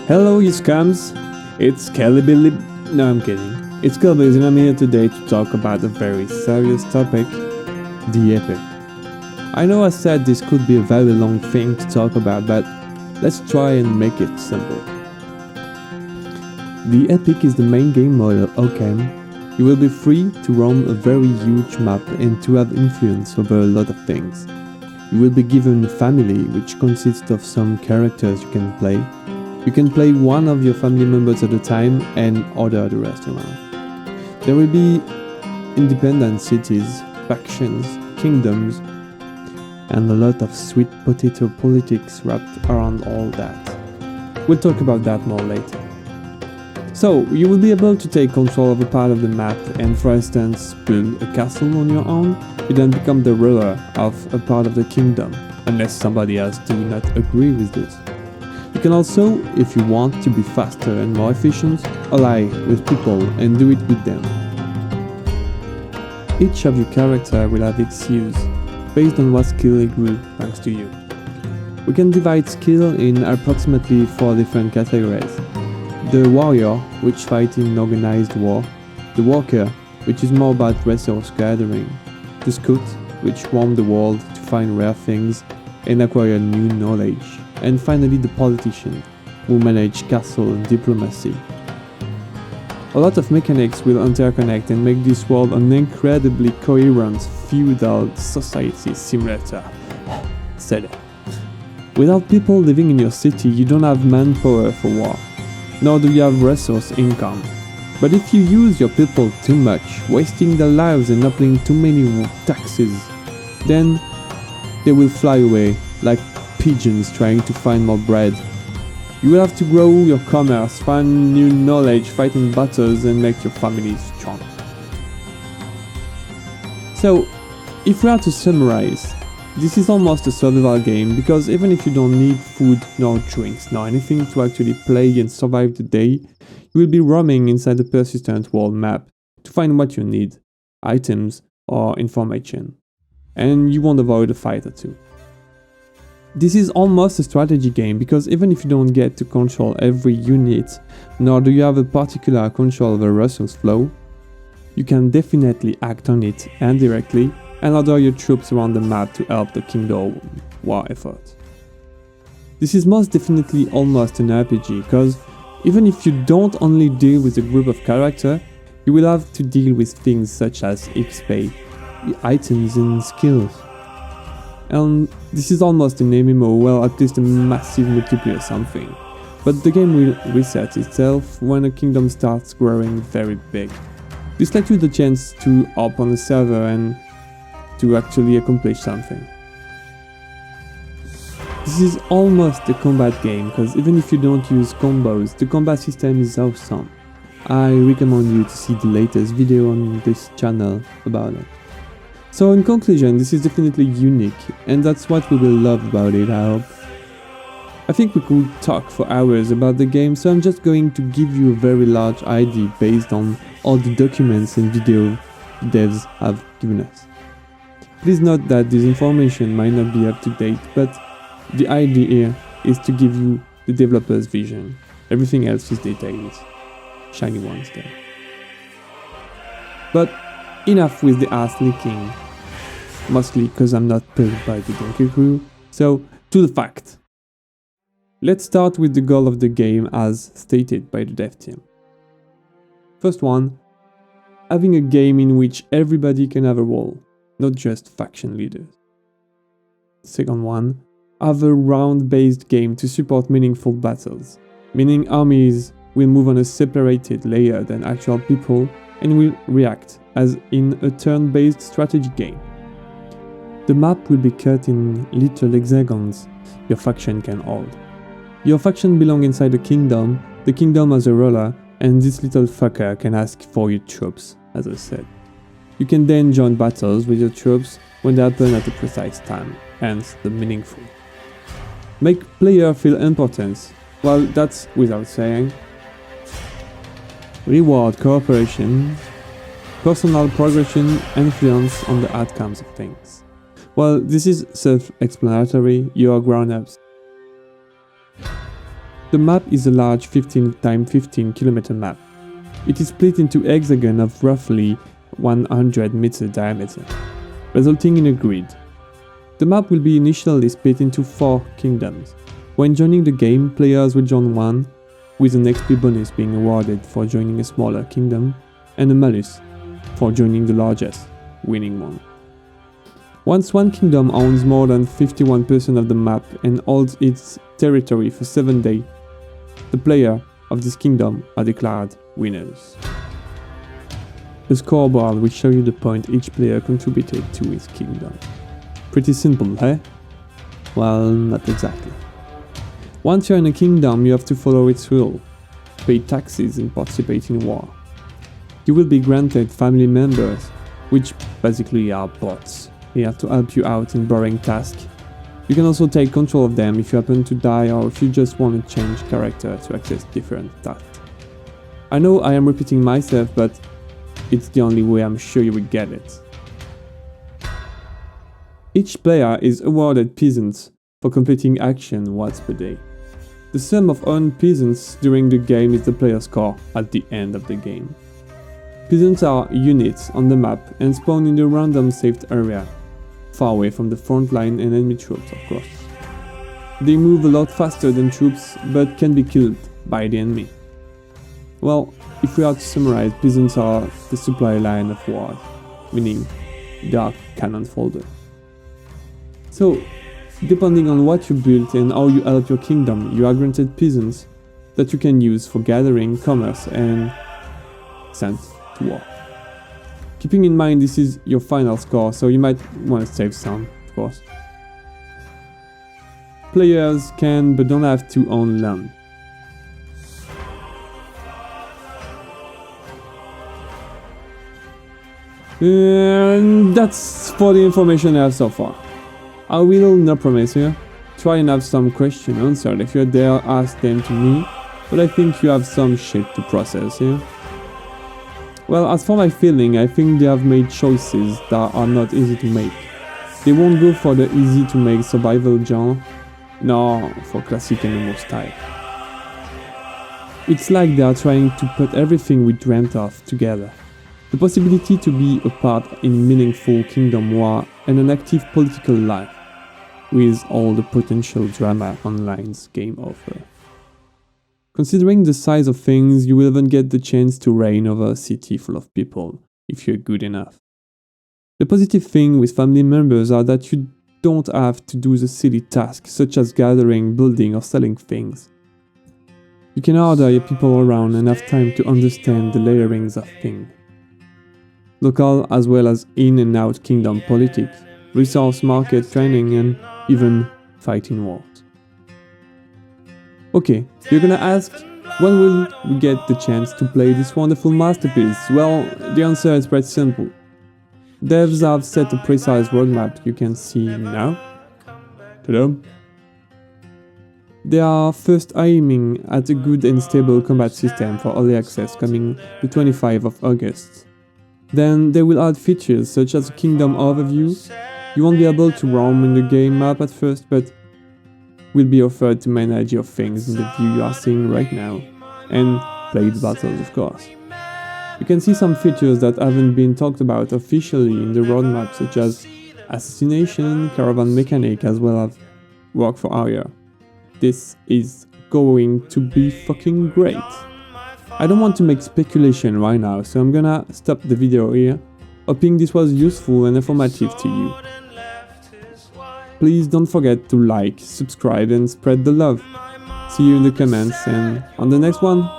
Hello, you scums! It's Kelly Billy. No, I'm kidding. It's Kelly, and I'm here today to talk about a very serious topic: the epic. I know I said this could be a very long thing to talk about, but let's try and make it simple. The epic is the main game mode of OfKing. You will be free to roam a very huge map and to have influence over a lot of things. You will be given a family, which consists of some characters you can play. You can play one of your family members at a time and order the rest around. There will be independent cities, factions, kingdoms, and a lot of sweet potato politics wrapped around all that. We'll talk about that more later. So, you will be able to take control of a part of the map and, for instance, build a castle on your own. You then become the ruler of a part of the kingdom, unless somebody else do not agree with this. You can also, if you want to be faster and more efficient, ally with people and do it with them. Each of your character will have its use, based on what skill it grew thanks to you. We can divide skill in approximately 4 different categories. The warrior, which fights in organized war. The worker, which is more about resource gathering. The Schütt, which roam the world to find rare things and acquire new knowledge. And finally the politician, who manage castle and diplomacy. A lot of mechanics will interconnect and make this world an incredibly coherent feudal society simulator. Said it. Without people living in your city, you don't have manpower for war, nor do you have resource income. But if you use your people too much, wasting their lives and not paying too many taxes, then they will fly away like pigeons trying to find more bread. You will have to grow your commerce, find new knowledge, fight in battles, and make your family strong. So, if we are to summarize, this is almost a survival game, because even if you don't need food, nor drinks, nor anything to actually play and survive the day, you will be roaming inside the persistent world map to find what you need, items or information, and you won't avoid a fight or two. This is almost a strategy game, because even if you don't get to control every unit, nor do you have a particular control of a resource flow, you can definitely act on it indirectly and order your troops around the map to help the kingdom war effort. This is most definitely almost an RPG, because even if you don't only deal with a group of characters, you will have to deal with things such as XP, items and skills. And this is almost an MMO, well, at least a massive multiplayer something. But the game will reset itself when a kingdom starts growing very big. This lets you the chance to hop on a server and to actually accomplish something. This is almost a combat game, because even if you don't use combos, the combat system is awesome. I recommend you to see the latest video on this channel about it. So in conclusion, this is definitely unique, and that's what we will love about it, I hope. I think we could talk for hours about the game, so I'm just going to give you a very large idea based on all the documents and video devs have given us. Please note that this information might not be up to date, but the idea here is to give you the developer's vision. Everything else is details. Shiny ones there. But enough with the ass licking. Mostly because I'm not paid by the Donkey Crew. So, to the fact. Let's start with the goal of the game as stated by the dev team. First one, having a game in which everybody can have a role, not just faction leaders. Second one, have a round-based game to support meaningful battles, meaning armies will move on a separated layer than actual people and will react as in a turn-based strategy game. The map will be cut in little hexagons your faction can hold. Your faction belongs inside the kingdom has a ruler, and this little fucker can ask for your troops, as I said. You can then join battles with your troops when they happen at a precise time, hence the meaningful. Make player feel important, well, that's without saying. Reward cooperation, personal progression, influence on the outcomes of things. Well, this is self-explanatory, you are grown-ups. The map is a large 15 x 15 km map. It is split into hexagons of roughly 100 meter diameter, resulting in a grid. The map will be initially split into 4 kingdoms. When joining the game, players will join one, with an XP bonus being awarded for joining a smaller kingdom, and a malus for joining the largest, winning one. Once one kingdom owns more than 51% of the map and holds its territory for 7 days, the player of this kingdom are declared winners. The scoreboard will show you the point each player contributed to his kingdom. Pretty simple, eh? Well, not exactly. Once you're in a kingdom, you have to follow its rules, pay taxes and participate in war. You will be granted family members, which basically are bots, here to help you out in boring tasks. You can also take control of them if you happen to die or if you just want to change character to access different tasks. I know I am repeating myself, but it's the only way I'm sure you will get it. Each player is awarded peasants for completing action once per day. The sum of earned peasants during the game is the player score at the end of the game. Peasants are units on the map and spawn in the random saved area, far away from the front line and enemy troops, of course. They move a lot faster than troops, but can be killed by the enemy. Well, if we are to summarize, peasants are the supply line of war, meaning they are cannon fodder. So, depending on what you build and how you help your kingdom, you are granted peasants that you can use for gathering, commerce and sent to war. Keeping in mind this is your final score, so you might want to save some, of course. Players can but don't have to own land. And that's for the information I have so far. I will, no promise here, try and have some question answered if you dare ask them to me, but I think you have some shit to process here. Well, as for my feeling, I think they have made choices that are not easy to make. They won't go for the easy to make survival genre, nor for classic MMO style. It's like they are trying to put everything we dreamt of together. The possibility to be a part in meaningful kingdom war and an active political life, with all the potential drama online's game offer. Considering the size of things, you will even get the chance to reign over a city full of people, if you're good enough. The positive thing with family members are that you don't have to do the silly tasks such as gathering, building or selling things. You can order your people around and have time to understand the layerings of things. Local as well as in and out kingdom politics, resource market training and even fighting wars. Okay, you're gonna ask, when will we get the chance to play this wonderful masterpiece? Well, the answer is quite simple. Devs have set a precise roadmap you can see now. Ta-da! They are first aiming at a good and stable combat system for early access coming the 25th of August. Then they will add features such as a kingdom overview. You won't be able to roam in the game map at first, but will be offered to manage your things in the view you are seeing right now, and play the battles, of course. You can see some features that haven't been talked about officially in the roadmap, such as assassination, caravan mechanic, as well as work for hire. This is going to be fucking great. I don't want to make speculation right now, so I'm gonna stop the video here, hoping this was useful and informative to you. Please don't forget to like, subscribe and spread the love. See you in the comments and on the next one.